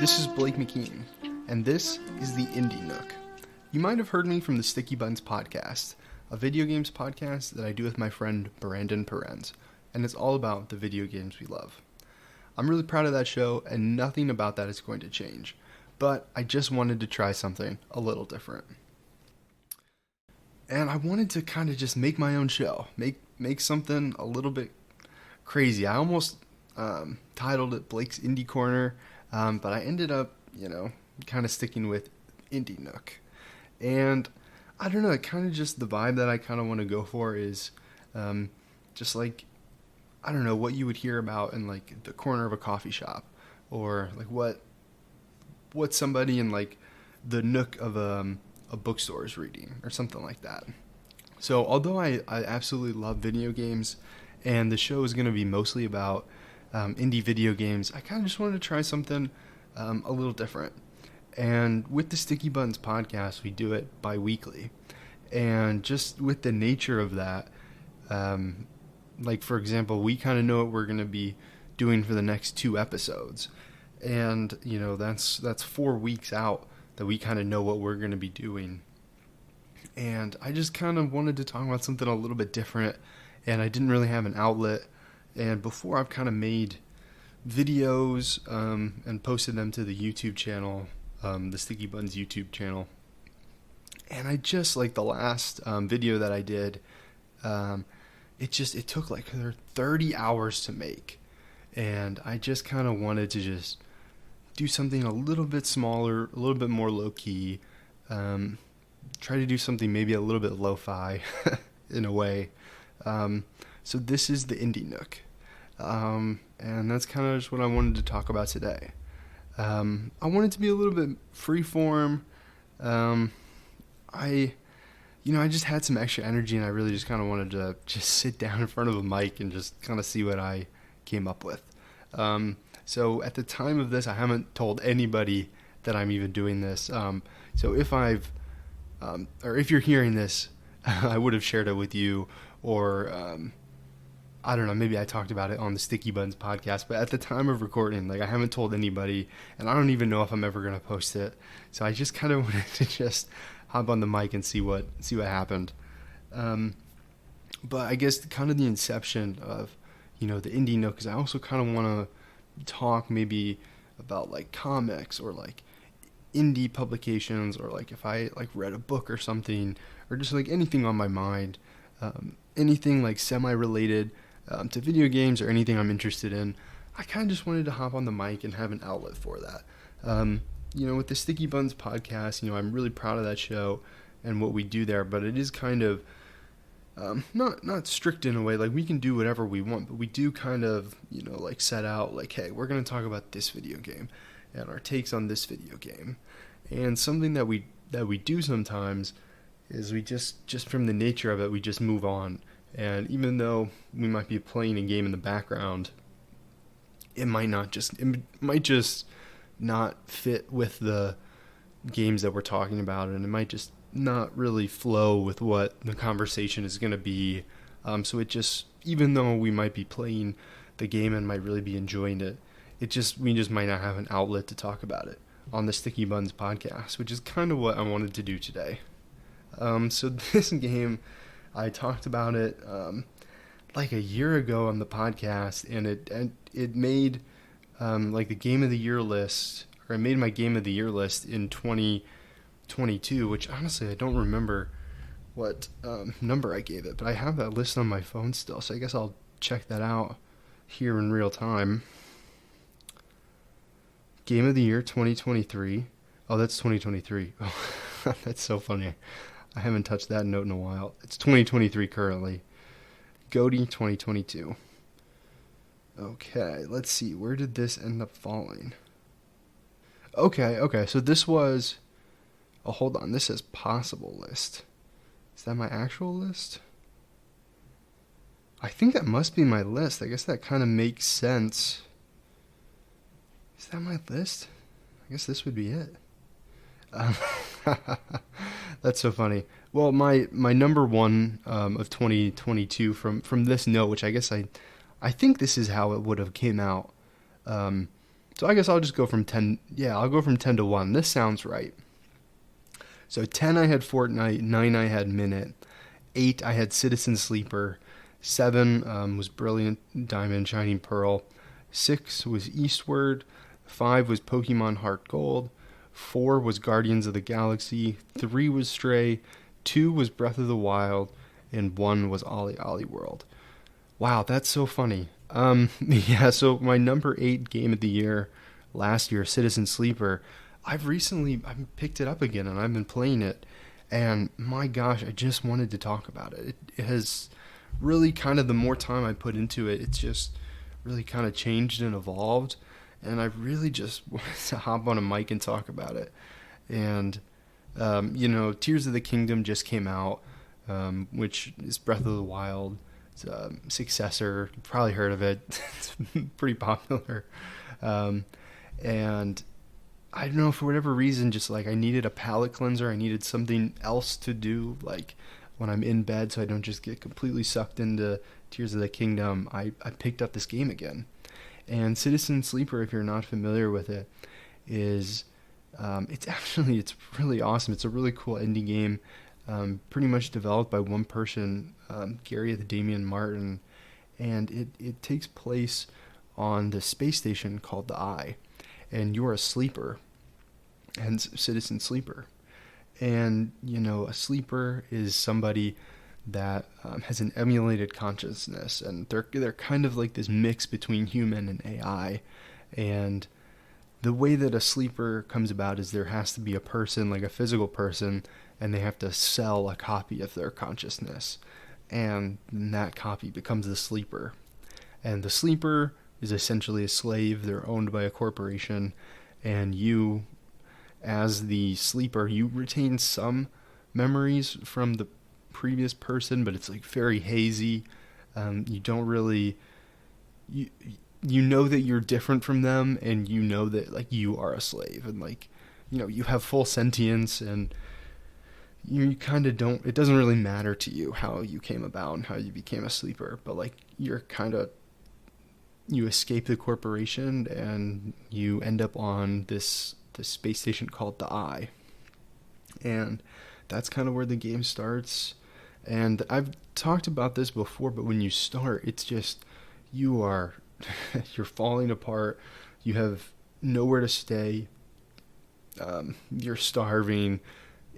This is Blake McKean, and this is the Indie Nook. You might have heard me from the Sticky Buns podcast, a video games podcast that I do with my friend Brandon Perens, and it's all about the video games we love. I'm really proud of that show, and nothing about that is going to change, but I just wanted to try something a little different. And I wanted to kind of just make my own show, make something a little bit crazy. I almost titled it Blake's Indie Corner, but I ended up, kind of sticking with Indie Nook. And I don't know, kind of just the vibe that I kind of want to go for is just like, I don't know, what you would hear about in like the corner of a coffee shop, or like what somebody in like the nook of a bookstore is reading, or something like that. So although I absolutely love video games, and the show is going to be mostly about indie video games, I kind of just wanted to try something a little different. And with the Sticky Buns podcast, we do it bi-weekly. And just with the nature of that, like for example, we kind of know what we're going to be doing for the next 2 episodes. And, that's 4 weeks out that we kind of know what we're going to be doing. And I just kind of wanted to talk about something a little bit different, and I didn't really have an outlet. And before, I've kind of made videos and posted them to the YouTube channel, the Sticky Buns YouTube channel. And I just, like the last video that I did, it took like 30 hours to make. And I just kind of wanted to just do something a little bit smaller, a little bit more low-key, try to do something maybe a little bit lo-fi in a way. So this is the Indie Nook, and that's kind of just what I wanted to talk about today. I wanted to be a little bit free-form. I just had some extra energy, and I really just kind of wanted to just sit down in front of a mic and just kind of see what I came up with. So at the time of this, I haven't told anybody that I'm even doing this. So if if you're hearing this, I would have shared it with you, or I don't know, maybe I talked about it on the Sticky Buns podcast, but at the time of recording, like, I haven't told anybody, and I don't even know if I'm ever going to post it. So I just kind of wanted to just hop on the mic and see what happened. But I guess kind of the inception of, the Indie Nook is I also kind of want to talk maybe about like comics, or like indie publications, or like if I like read a book or something, or just like anything on my mind, anything like semi-related to video games, or anything I'm interested in. I kind of just wanted to hop on the mic and have an outlet for that. With the Sticky Buns podcast, I'm really proud of that show and what we do there, but it is kind of not strict in a way. Like, we can do whatever we want, but we do kind of, like set out like, hey, we're going to talk about this video game and our takes on this video game. And something that we do sometimes is we just from the nature of it, we just move on. And even though we might be playing a game in the background, it might just not fit with the games that we're talking about, and it might just not really flow with what the conversation is going to be. So it just, even though we might be playing the game and might really be enjoying it, we just might not have an outlet to talk about it on the Sticky Buns podcast, which is kind of what I wanted to do today. So this game, I talked about it like a year ago on the podcast, and it made like the Game of the Year list, or I made my Game of the Year list in 2022, which honestly I don't remember what number I gave it, but I have that list on my phone still, so I guess I'll check that out here in real time. Game of the Year 2023. Oh, that's 2023. Oh, that's so funny. I haven't touched that note in a while. It's 2023 currently. GOTY 2022. Okay, let's see. Where did this end up falling? Okay. So this was... Oh, hold on. This says possible list. Is that my actual list? I think that must be my list. I guess that kind of makes sense. Is that my list? I guess this would be it. That's so funny. Well, my number one of 2022 from this note, which I guess I think this is how it would have came out. So I guess I'll just go from 10. Yeah, I'll go from 10 to 1. This sounds right. So 10 I had Fortnite, 9 I had Minute, 8 I had Citizen Sleeper, 7 was Brilliant Diamond Shining Pearl, 6 was Eastward, 5 was Pokemon Heart Gold, 4 was Guardians of the Galaxy, 3 was Stray, 2 was Breath of the Wild, and 1 was Ollie Ollie World. Wow, that's so funny. Yeah, so my number 8 game of the year last year, Citizen Sleeper, I've picked it up again and I've been playing it, and my gosh, I just wanted to talk about it. It has really kind of, the more time I put into it, it's just really kind of changed and evolved, and I really just wanted to hop on a mic and talk about it. And Tears of the Kingdom just came out, which is Breath of the Wild. It's a successor. You've probably heard of it. It's pretty popular. And I don't know, for whatever reason, just like I needed a palate cleanser. I needed something else to do, like when I'm in bed, so I don't just get completely sucked into Tears of the Kingdom. I picked up this game again. And Citizen Sleeper, if you're not familiar with it, is it's really awesome. It's a really cool indie game, pretty much developed by one person, Gareth, Damian, Martin, and it takes place on the space station called the Eye, and you're a sleeper, and Citizen Sleeper. And, a sleeper is somebody that has an emulated consciousness, and they're kind of like this mix between human and AI. And the way that a sleeper comes about is there has to be a person, like a physical person, and they have to sell a copy of their consciousness, and that copy becomes the sleeper. And the sleeper is essentially a slave. They're owned by a corporation, and you, as the sleeper, you retain some memories from the previous person, but it's like very hazy. You don't really, you know that you're different from them, and you know that like you are a slave, and like, you have full sentience, and you kind of don't, it doesn't really matter to you how you came about and how you became a sleeper, but like you're kind of, you escape the corporation and you end up on this space station called the Eye. And that's kind of where the game starts. And I've talked about this before, but when you start, it's just, you're falling apart. You have nowhere to stay. You're starving.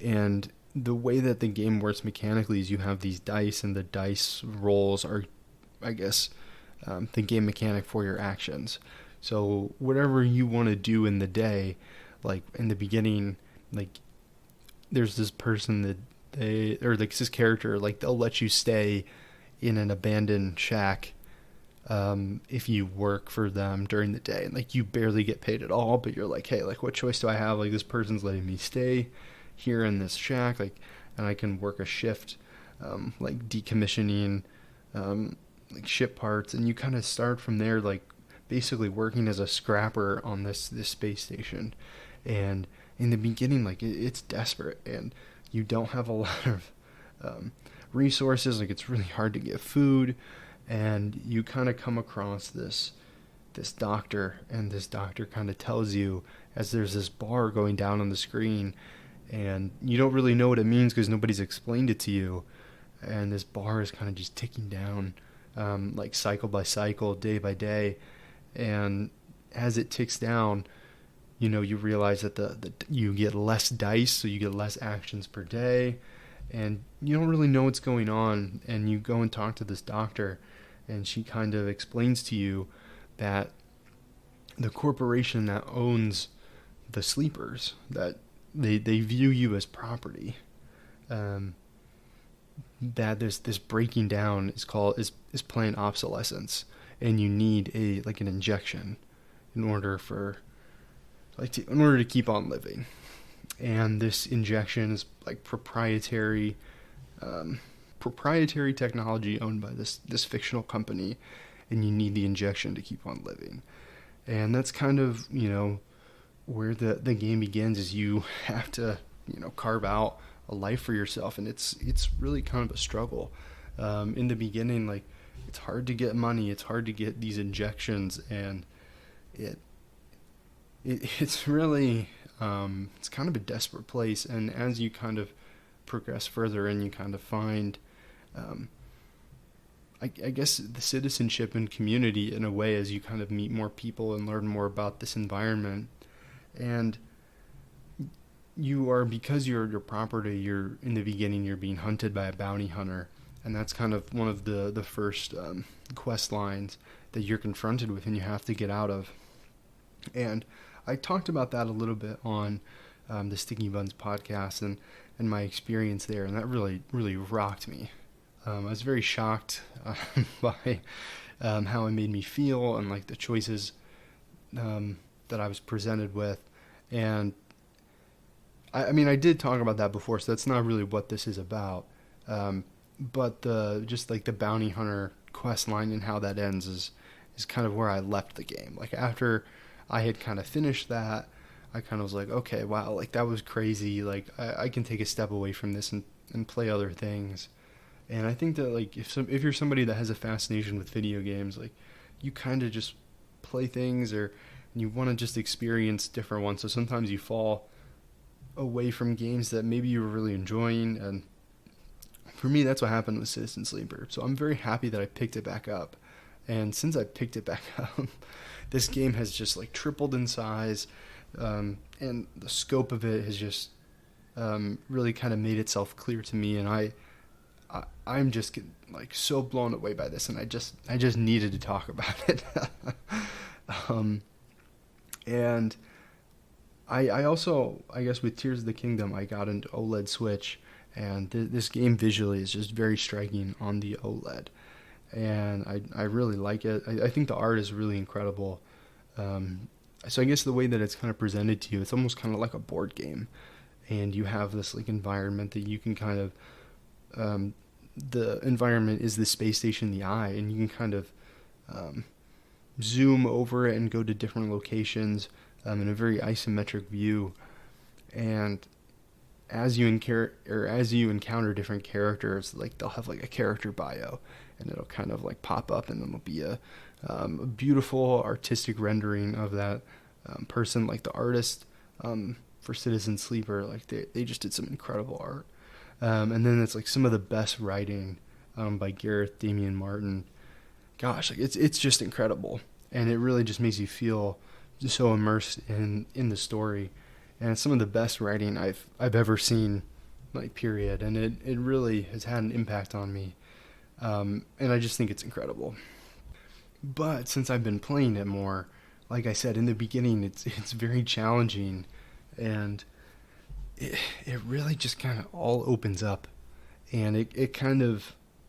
And the way that the game works mechanically is you have these dice, and the dice rolls are, I guess, the game mechanic for your actions. So whatever you want to do in the day, like in the beginning, like there's this person that this character, like they'll let you stay in an abandoned shack if you work for them during the day, and like you barely get paid at all, but you're like, hey, like what choice do I have? Like this person's letting me stay here in this shack, like, and I can work a shift, like decommissioning like ship parts, and you kind of start from there, like basically working as a scrapper on this space station. And in the beginning, like it's desperate, and you don't have a lot of resources. Like it's really hard to get food, and you kind of come across this doctor, and this doctor kind of tells you, as there's this bar going down on the screen, and you don't really know what it means because nobody's explained it to you, and this bar is kind of just ticking down, like cycle by cycle, day by day, and as it ticks down, you realize that you get less dice, so you get less actions per day, and you don't really know what's going on, and you go and talk to this doctor, and she kind of explains to you that the corporation that owns the sleepers, that they view you as property, that there's this breaking down is planned obsolescence, and you need an injection in order to keep on living. And this injection is like proprietary technology owned by this fictional company, and you need the injection to keep on living. And that's kind of, where the game begins, is you have to, carve out a life for yourself, and it's really kind of a struggle. In the beginning, like, it's hard to get money, it's hard to get these injections, and it's really, it's kind of a desperate place. And as you kind of progress further and you kind of find, um, I guess, the citizenship and community in a way as you kind of meet more people and learn more about this environment. And because you're your property, you're in the beginning, you're being hunted by a bounty hunter. And that's kind of one of the first quest lines that you're confronted with and you have to get out of. And I talked about that a little bit on the Sticky Buns podcast and my experience there, and that really, really rocked me. I was very shocked by how it made me feel and like the choices that I was presented with. And I mean, I did talk about that before, so that's not really what this is about. But just like the bounty hunter quest line and how that ends is kind of where I left the game. Like after I had kind of finished that, I kind of was like, okay, wow, like that was crazy. Like I can take a step away from this and play other things. And I think that like if you're somebody that has a fascination with video games, like you kind of just play things or you want to just experience different ones. So sometimes you fall away from games that maybe you were really enjoying, and for me that's what happened with Citizen Sleeper. So I'm very happy that I picked it back up. And since I picked it back up, this game has just like tripled in size, and the scope of it has just really kind of made itself clear to me, and I'm just like so blown away by this, and I just needed to talk about it. And I also, I guess with Tears of the Kingdom, I got into OLED Switch, and this game visually is just very striking on the OLED, and I really like it. I think the art is really incredible. So I guess the way that it's kind of presented to you, it's almost kind of like a board game, and you have this like environment that you can kind of, the environment is the space station, the eye, and you can kind of zoom over it and go to different locations in a very isometric view. And as you encounter different characters, like they'll have like a character bio, and it'll kind of like pop up, and it'll be a beautiful artistic rendering of that person. Like the artist for Citizen Sleeper, like they just did some incredible art. And then it's like some of the best writing by Gareth, Damian, Martin. Gosh, like it's just incredible, and it really just makes you feel just so immersed in the story. And it's some of the best writing I've ever seen, like period. And it really has had an impact on me, and I just think it's incredible. But since I've been playing it more, like I said in the beginning, it's very challenging, and it really just kind of all opens up, and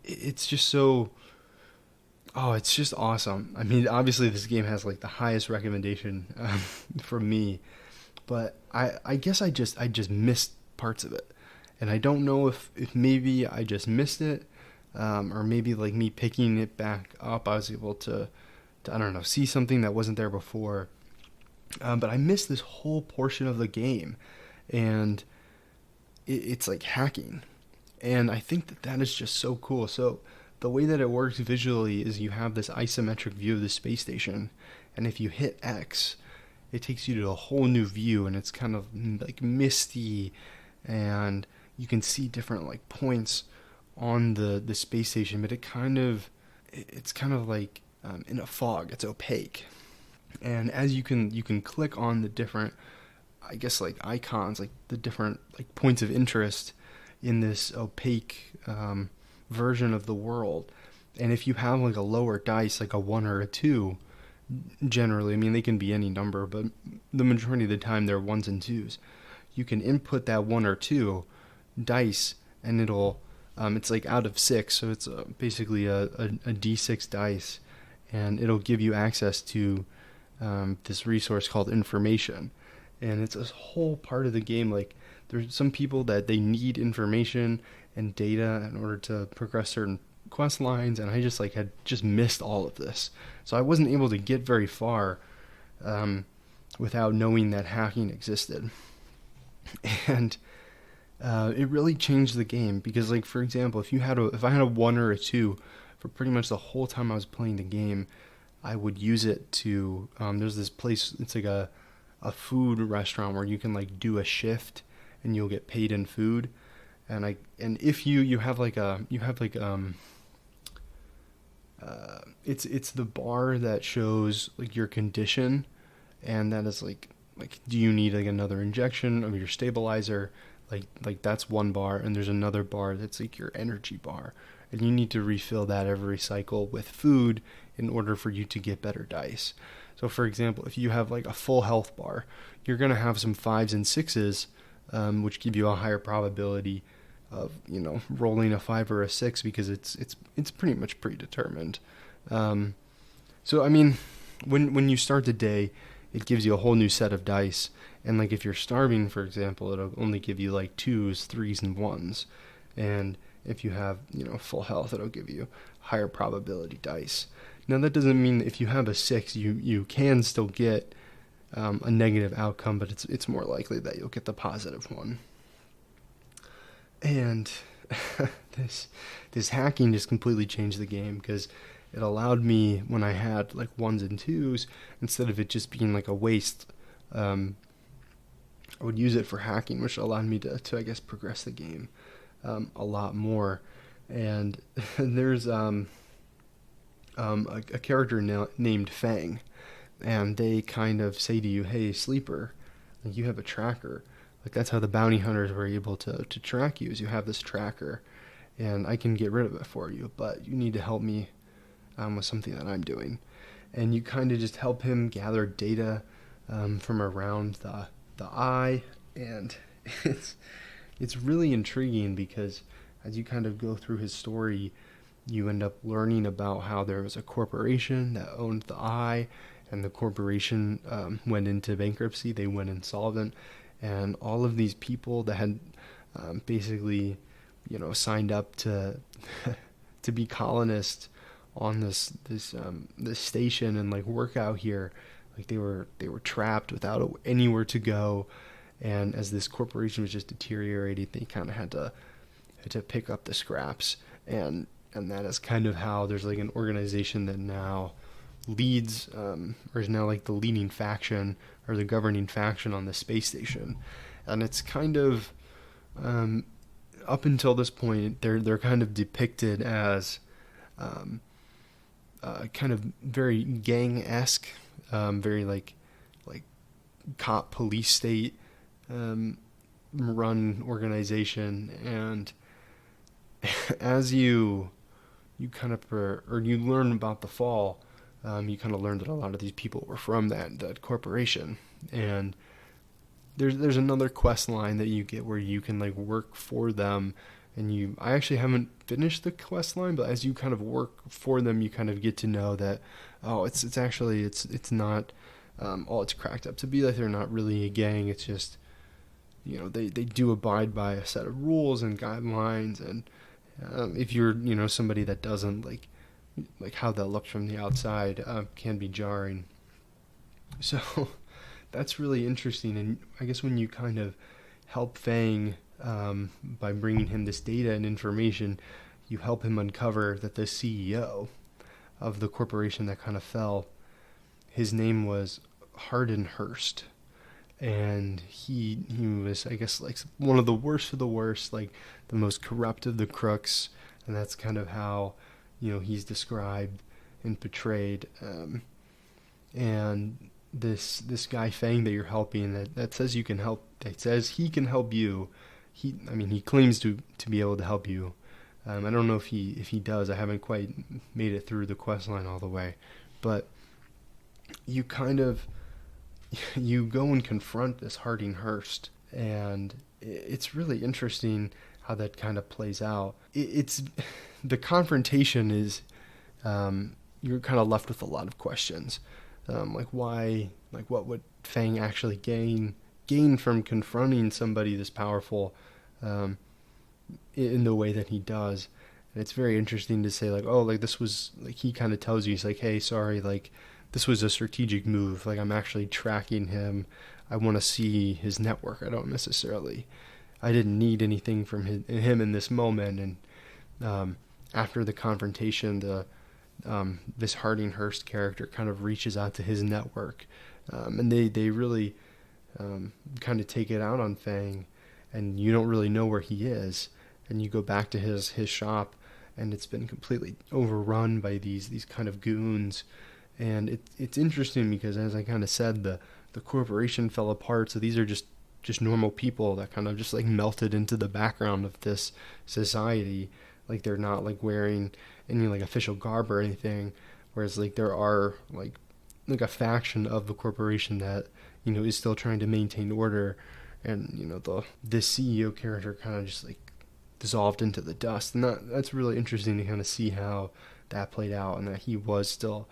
it's just so, it's just awesome. I mean, obviously this game has like the highest recommendation from me, but I guess I just missed parts of it, and I don't know if maybe I just missed it, or maybe like me picking it back up, I was able to I don't know, see something that wasn't there before, but I missed this whole portion of the game. And it's like hacking, and I think that is just so cool. So the way that it works visually is you have this isometric view of the space station, and if you hit X, it takes you to a whole new view, and it's kind of like misty, and you can see different like points on the space station, but it's kind of like in a fog. It's opaque, and as you can click on the different, I guess, like icons, like the different like points of interest in this opaque version of the world. And if you have like a lower dice, like a 1 or a 2, generally, I mean, they can be any number, but the majority of the time they're 1s and 2s. You can input that 1 or 2 dice, and it'll, it's like out of 6, so it's basically a D6 dice, and it'll give you access to this resource called information. And it's a whole part of the game. Like there's some people that they need information and data in order to progress certain quest lines, and I just like had just missed all of this. So I wasn't able to get very far without knowing that hacking existed. And it really changed the game, because like, for example, if I had a 1 or a 2 for pretty much the whole time I was playing the game, I would use it to there's this place, it's like a a food restaurant where you can like do a shift and you'll get paid in food. And if you have like it's the bar that shows like your condition, and that is like do you need like another injection of your stabilizer, like that's one bar, and there's another bar that's like your energy bar, and you need to refill that every cycle with food in order for you to get better dice. So for example, if you have like a full health bar, you're going to have some 5s and 6s, which give you a higher probability of, you know, rolling a 5 or a 6, because it's pretty much predetermined. So I mean, when you start the day, it gives you a whole new set of dice, and like if you're starving, for example, it'll only give you like 2s, 3s, and 1s, and if you have, you know, full health, it'll give you higher probability dice. Now that doesn't mean if you have a 6, you can still get a negative outcome, but it's more likely that you'll get the positive one. And this hacking just completely changed the game, because it allowed me, when I had like 1s and 2s, instead of it just being like a waste, I would use it for hacking, which allowed me to I guess progress the game a lot more. And there's a character named Fang, and they kind of say to you, hey, sleeper, like, you have a tracker. Like, that's how the bounty hunters were able to track you, is you have this tracker, and I can get rid of it for you, but you need to help me with something that I'm doing. And you kind of just help him gather data from around the eye, and it's really intriguing, because as you kind of go through his story, you end up learning about how there was a corporation that owned the eye, and the corporation went into bankruptcy. They went insolvent, and all of these people that had basically, you know, signed up to to be colonists on this station and like work out here, like they were trapped without anywhere to go. And as this corporation was just deteriorating, they kind of had to pick up the scraps, and that is kind of how there's like an organization that now leads, or is now like the leading faction or the governing faction on the space station. And it's kind of, up until this point, they're kind of depicted as kind of very gang-esque, very like cop police state run organization. And as you kind of or you learn about the fall, you kind of learn that a lot of these people were from that corporation. And there's another quest line that you get where you can like work for them, and I actually haven't finished the quest line, but as you kind of work for them, you kind of get to know that, oh, it's actually it's not all it's cracked up to be. Like, they're not really a gang. It's just, you know, they do abide by a set of rules and guidelines, and if you're, you know, somebody that doesn't, like how that looks from the outside can be jarring. So that's really interesting. And I guess when you kind of help Fang by bringing him this data and information, you help him uncover that the CEO of the corporation that kind of fell, his name was Hardin Hurst. And he was, I guess, like one of the worst of the worst, like the most corrupt of the crooks. And that's kind of how, you know, he's described and portrayed. And this guy Fang that you're helping, that says you can help, that says he can help you. He claims to be able to help you. I don't know if he does. I haven't quite made it through the quest line all the way, but you go and confront this Harding Hurst, and it's really interesting how that kind of plays out. It's the confrontation is, you're kind of left with a lot of questions, like why, like what would Fang actually gain from confronting somebody this powerful, in the way that he does. And it's very interesting to say, like, oh, like this was, like, he kind of tells you, he's like, hey, sorry, like this was a strategic move. Like, I'm actually tracking him. I want to see his network. I didn't need anything from him in this moment. And after the confrontation, this Harding Hurst character kind of reaches out to his network, and they really kind of take it out on Fang, and you don't really know where he is, and you go back to his shop, and it's been completely overrun by these kind of goons. And it's interesting because, as I kind of said, the corporation fell apart, so these are just normal people that kind of just like melted into the background of this society. Like, they're not like wearing any like official garb or anything, whereas like there are like a faction of the corporation that, you know, is still trying to maintain order. And, you know, this CEO character kind of just like dissolved into the dust, and that's really interesting to kind of see how that played out, and that he was still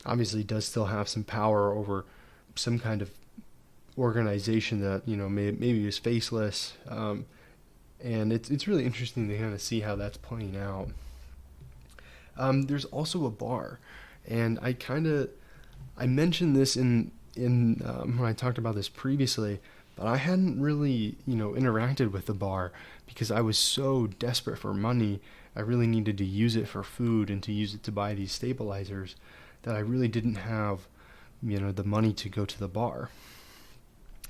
obviously does still have some power over some kind of organization that, you know, maybe is faceless, and it's really interesting to kind of see how that's playing out. There's also a bar, and I mentioned this in when I talked about this previously, but I hadn't really, you know, interacted with the bar because I was so desperate for money. I really needed to use it for food and to use it to buy these stabilizers, that I really didn't have, you know, the money to go to the bar.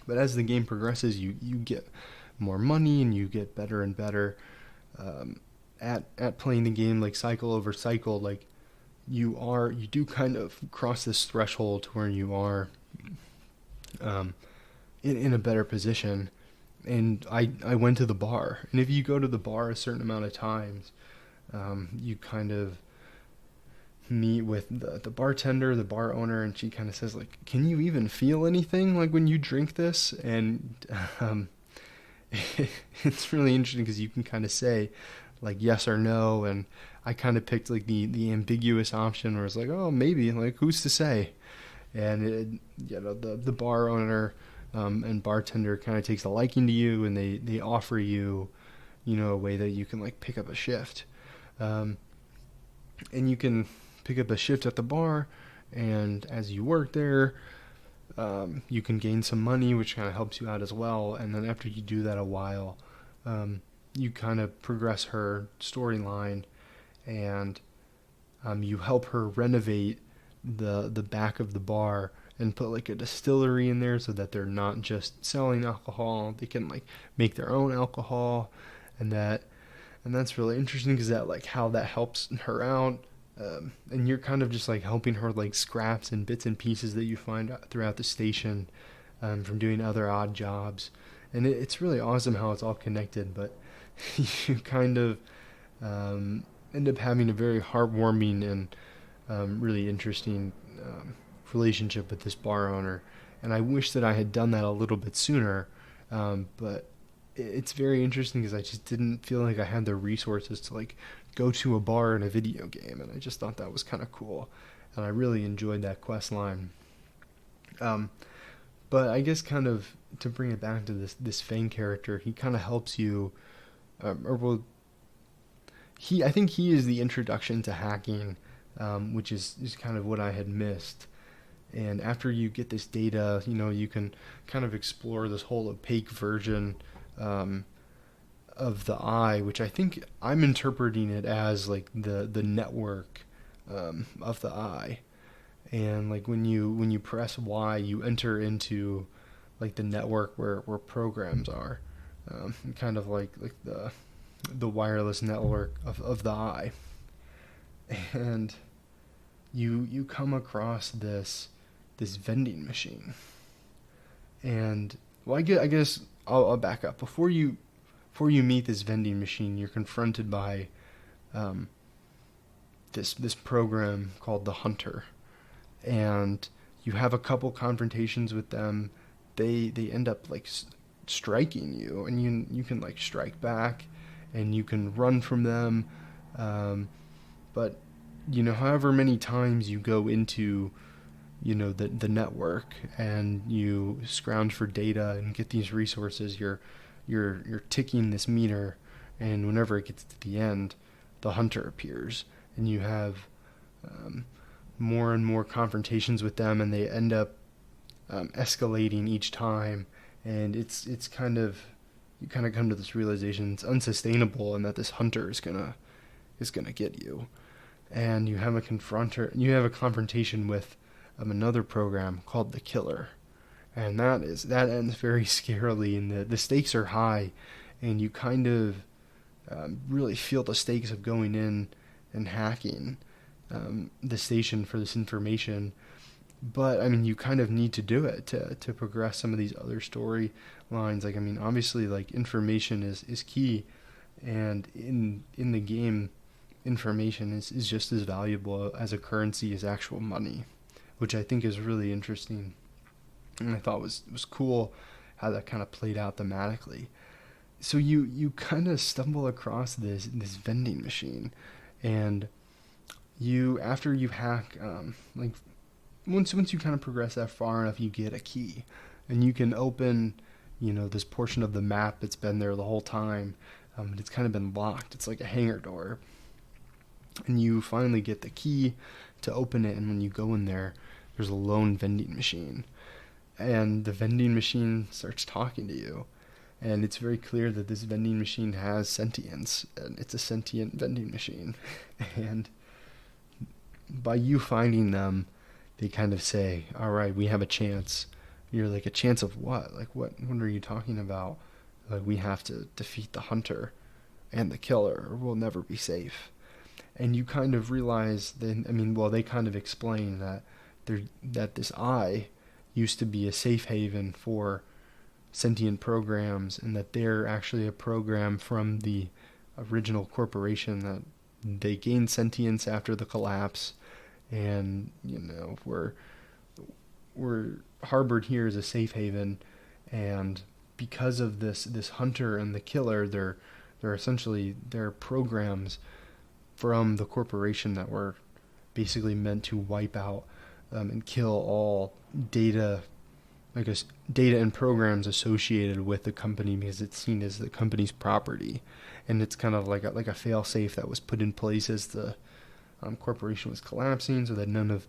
But as the game progresses, you get more money, and you get better and better at playing the game, like cycle over cycle. Like, you do kind of cross this threshold to where you are in a better position. And I went to the bar, and if you go to the bar a certain amount of times, you kind of meet with the bartender, the bar owner, and she kind of says, like, can you even feel anything like when you drink this? And it's really interesting because you can kind of say like yes or no, and I kind of picked like the ambiguous option where it's like, oh, maybe, like, who's to say? And you know, the bar owner and bartender kind of takes a liking to you, and they offer you, you know, a way that you can like pick up a shift, and you can pick up a shift at the bar, and as you work there, you can gain some money, which kind of helps you out as well. And then after you do that a while, you kind of progress her storyline, and you help her renovate the back of the bar and put like a distillery in there so that they're not just selling alcohol, they can like make their own alcohol. And that's really interesting because that like how that helps her out. And you're kind of just like helping her like scraps and bits and pieces that you find throughout the station, from doing other odd jobs. And it's really awesome how it's all connected, but you kind of end up having a very heartwarming and really interesting relationship with this bar owner. And I wish that I had done that a little bit sooner, but it's very interesting because I just didn't feel like I had the resources to like go to a bar in a video game, and I just thought that was kind of cool, and I really enjoyed that quest line. But I guess kind of to bring it back to this Fang character, he kind of helps you, I think he is the introduction to hacking, which is kind of what I had missed. And after you get this data, you know, you can kind of explore this whole opaque version of the eye, which I think I'm interpreting it as like the network of the eye. And like when you press Y, you enter into like the network where programs are, kind of like the wireless network of the eye. And you come across this vending machine. And well, I guess I'll back up. Before you meet this vending machine, you're confronted by this program called the Hunter, and you have a couple confrontations with them. They end up like striking you, and you can like strike back, and you can run from them. But you know, however many times you go into, you know, the network and you scrounge for data and get these resources, you're ticking this meter, and whenever it gets to the end, the Hunter appears, and you have more and more confrontations with them, and they end up escalating each time. And it's kind of, you kind of come to this realization it's unsustainable, and that this Hunter is gonna get you. And you have a confrontation with another program called the Killer, and that ends very scarily, and the stakes are high, and you kind of really feel the stakes of going in and hacking the station for this information. But I mean, you kind of need to do it to progress some of these other story lines. Like, I mean, obviously, like, information is key, and in the game, information is just as valuable as a currency as actual money, which I think is really interesting, and I thought was cool how that kind of played out thematically. So you kind of stumble across this vending machine, and after you hack, like, once you kind of progress that far enough, you get a key, and you can open, this portion of the map that's been there the whole time, but it's kind of been locked. It's like a hangar door, and you finally get the key to open it, and when you go in there, there's a lone vending machine, and the vending machine starts talking to you, and it's very clear that this vending machine has sentience, and it's a sentient vending machine, and by you finding them, they kind of say, all right, we have a chance. You're like, a chance of what? Like, what are you talking about? Like, we have to defeat the hunter and the killer, or we'll never be safe. And you kind of realize then, they kind of explain that this eye used to be a safe haven for sentient programs, and that they're actually a program from the original corporation, that they gained sentience after the collapse, and we're harbored here as a safe haven, and because of this hunter and the killer, they're essentially programs from the corporation that were basically meant to wipe out and kill all data and programs associated with the company, because it's seen as the company's property, and it's kind of like a fail safe that was put in place as the corporation was collapsing, so that none of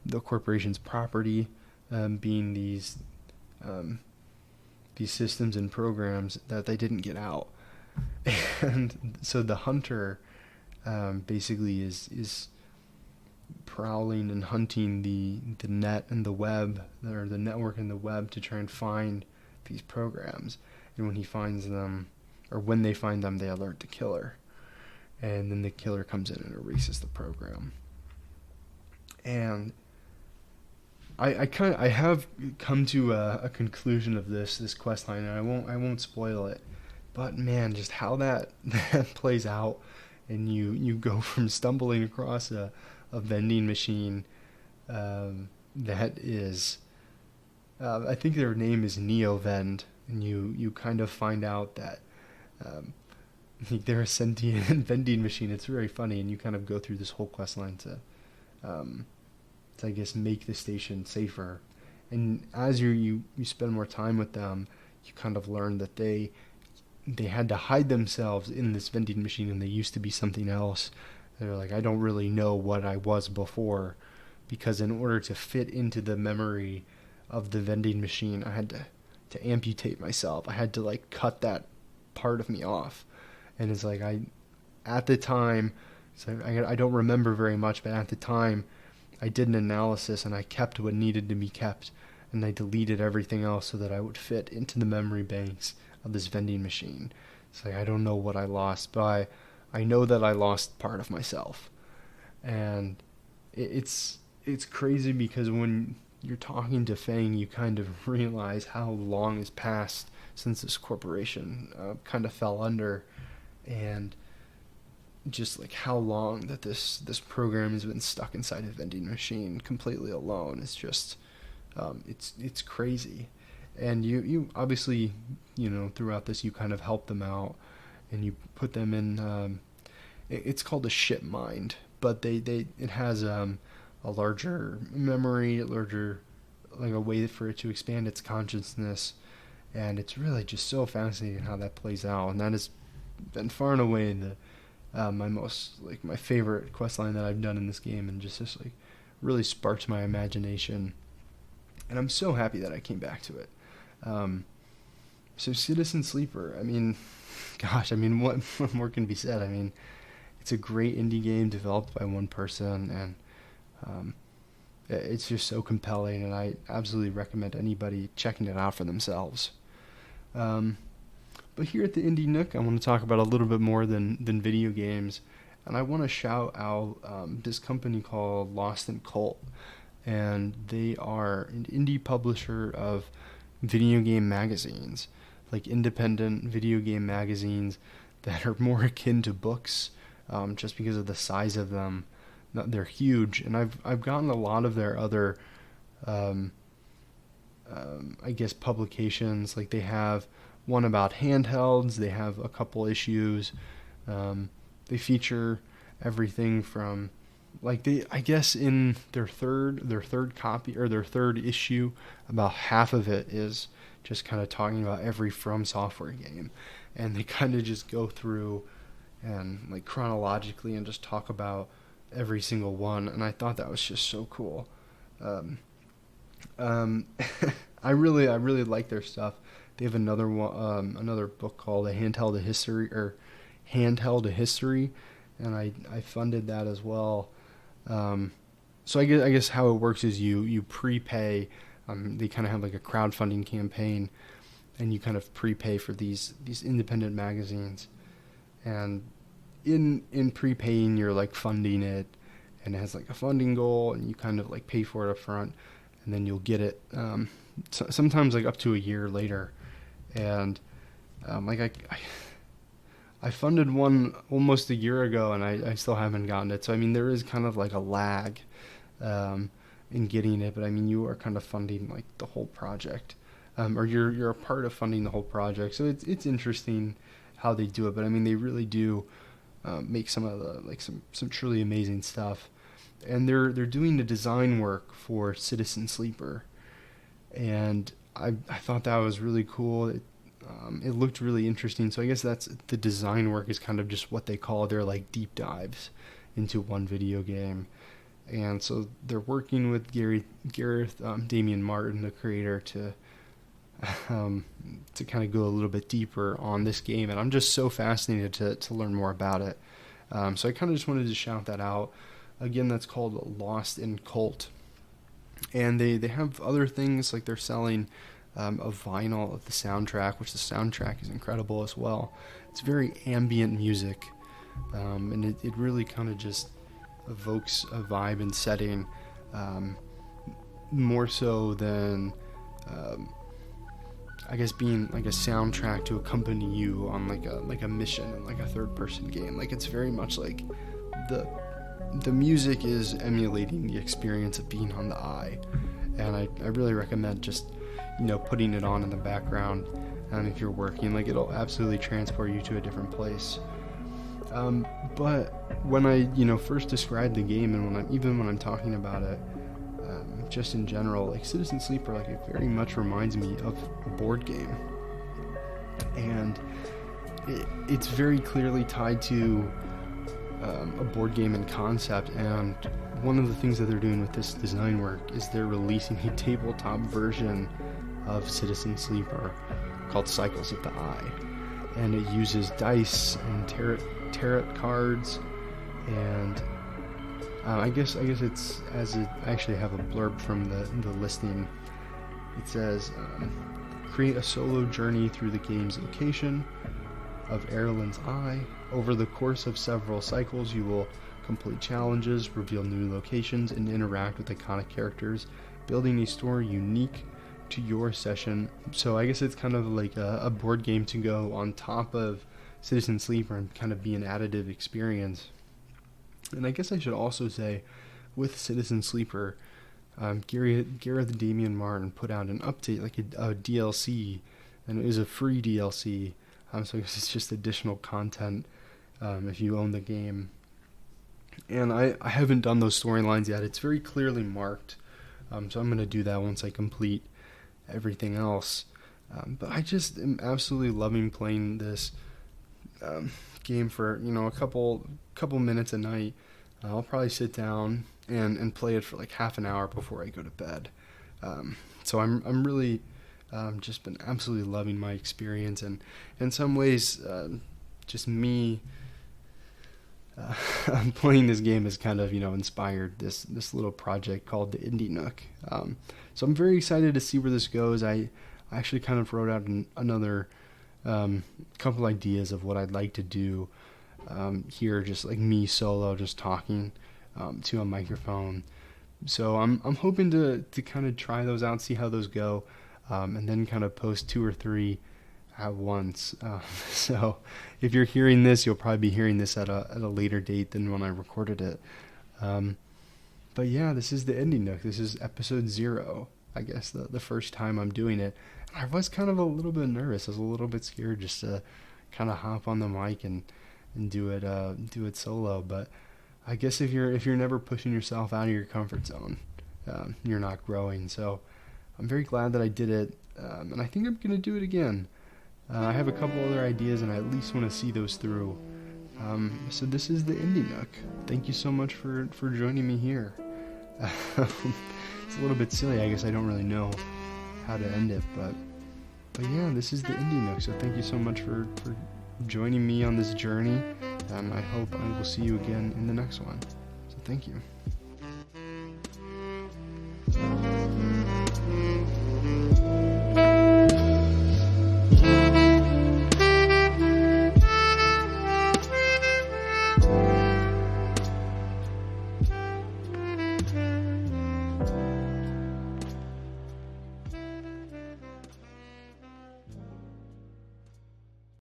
the corporation's property, being these systems and programs, that they didn't get out. And so the hunter basically is prowling and hunting the net and the web, or the network and the web, to try and find these programs. And when he finds them, or when they find them, they alert the killer, and then the killer comes in and erases the program. And I have come to a conclusion of this quest line, and I won't spoil it, but man, just how that plays out, and you go from stumbling across a vending machine that is, I think their name is NeoVend, and you kind of find out that they're a sentient vending machine. It's very funny, and you kind of go through this whole quest line to I guess make the station safer. And as you spend more time with them, you kind of learn that they had to hide themselves in this vending machine, and they used to be something else. They're like, I don't really know what I was before, because in order to fit into the memory of the vending machine, I had to amputate myself. I had to, like, cut that part of me off. And it's like, at the time, so I don't remember very much, but at the time, I did an analysis, and I kept what needed to be kept, and I deleted everything else so that I would fit into the memory banks of this vending machine. It's like, I don't know what I lost, but I know that I lost part of myself. And it's crazy, because when you're talking to Fang, you kind of realize how long has passed since this corporation kind of fell under, and just like how long that this program has been stuck inside a vending machine completely alone. It's just it's crazy. And you obviously, throughout this, you kind of help them out, and you put them in it's called a ship mind, but it has a larger memory, like a way for it to expand its consciousness, and it's really just so fascinating how that plays out. And that has been far and away my favorite questline that I've done in this game, and just like really sparked my imagination, and I'm so happy that I came back to it. So Citizen Sleeper, what more can be said? It's a great indie game developed by one person, and it's just so compelling, and I absolutely recommend anybody checking it out for themselves. But here at the Indie Nook, I want to talk about a little bit more than video games, and I want to shout out this company called Lost in Cult, and they are an indie publisher of video game magazines, like independent video game magazines that are more akin to books, just because of the size of them. They're huge, and I've gotten a lot of their other, I guess, publications. Like, they have one about handhelds. They have a couple issues. They feature everything from, like, I guess in their third copy, or their third issue, about half of it is just kind of talking about every From Software game, and they kind of just go through and, like, chronologically and just talk about every single one, and I thought that was just so cool. I really like their stuff. They have another one, another book called A Handheld a History, and I funded that as well. So I guess how it works is you prepay. They kind of have like a crowdfunding campaign, and you kind of prepay for these independent magazines, and in prepaying, you're like funding it, and it has like a funding goal, and you kind of like pay for it up front, and then you'll get it sometimes like up to a year later. And like I funded one almost a year ago, and I still haven't gotten it. So I mean, there is kind of like a lag in getting it, but I mean, you are kind of funding like the whole project, or you're a part of funding the whole project. So it's interesting how they do it, but I mean, they really do make some of the like some truly amazing stuff, and they're doing the design work for Citizen Sleeper, and I thought that was really cool. It looked really interesting. So I guess that's the design work is kind of just what they call their like deep dives into one video game, and so they're working with Gareth, Damian Martin, the creator, to kind of go a little bit deeper on this game, and I'm just so fascinated to learn more about it. So I kind of just wanted to shout that out. Again, that's called Lost in Cult, and they have other things, like they're selling a vinyl of the soundtrack, which the soundtrack is incredible as well. It's very ambient music, and it really kind of just evokes a vibe and setting, more so than I guess being like a soundtrack to accompany you on like a mission in like a third person game. Like, it's very much like the music is emulating the experience of being on the eye, and I really recommend just putting it on in the background, if you're working. Like, it'll absolutely transport you to a different place. But when I first described the game, and when I'm talking about it, just in general, like Citizen Sleeper, like, it very much reminds me of a board game, and it's very clearly tied to a board game in concept. And one of the things that they're doing with this design work is they're releasing a tabletop version of Citizen Sleeper called Cycles of the Eye, and it uses dice and tarot cards, and I guess it's I actually have a blurb from the listing. It says, create a solo journey through the game's location of Erlen's Eye. Over the course of several cycles, you will complete challenges, reveal new locations, and interact with iconic characters, building a story unique to your session. So I guess it's kind of like a board game to go on top of Citizen Sleeper and kind of be an additive experience. And I guess I should also say, with Citizen Sleeper, Gareth Damian Martin put out an update, like a DLC, and it was a free DLC. So I guess it's just additional content if you own the game. And I haven't done those storylines yet. It's very clearly marked, so I'm going to do that once I complete everything else. But I just am absolutely loving playing this game for a couple minutes a night. I'll probably sit down and play it for like half an hour before I go to bed. So I'm really just been absolutely loving my experience, and in some ways just me playing this game has kind of, inspired this little project called the Indie Nook. So I'm very excited to see where this goes. I actually kind of wrote out another couple ideas of what I'd like to do here, just like me solo, just talking to a microphone. So I'm hoping to kind of try those out, see how those go, and then kind of post 2 or 3 at once. So if you're hearing this, you'll probably be hearing this at a later date than when I recorded it. But yeah, this is the Indie Nook. This is episode 0, I guess, the first time I'm doing it. And I was kind of a little bit nervous. I was a little bit scared just to kind of hop on the mic and do it solo. But I guess if you're never pushing yourself out of your comfort zone, you're not growing. So I'm very glad that I did it, and I think I'm going to do it again. I have a couple other ideas, and I at least want to see those through. So this is the Indie Nook. Thank you so much for joining me here. It's a little bit silly. I guess I don't really know how to end it, but yeah, this is the Indie Nook. So thank you so much for joining me on this journey, and I hope I will see you again in the next one. So thank you.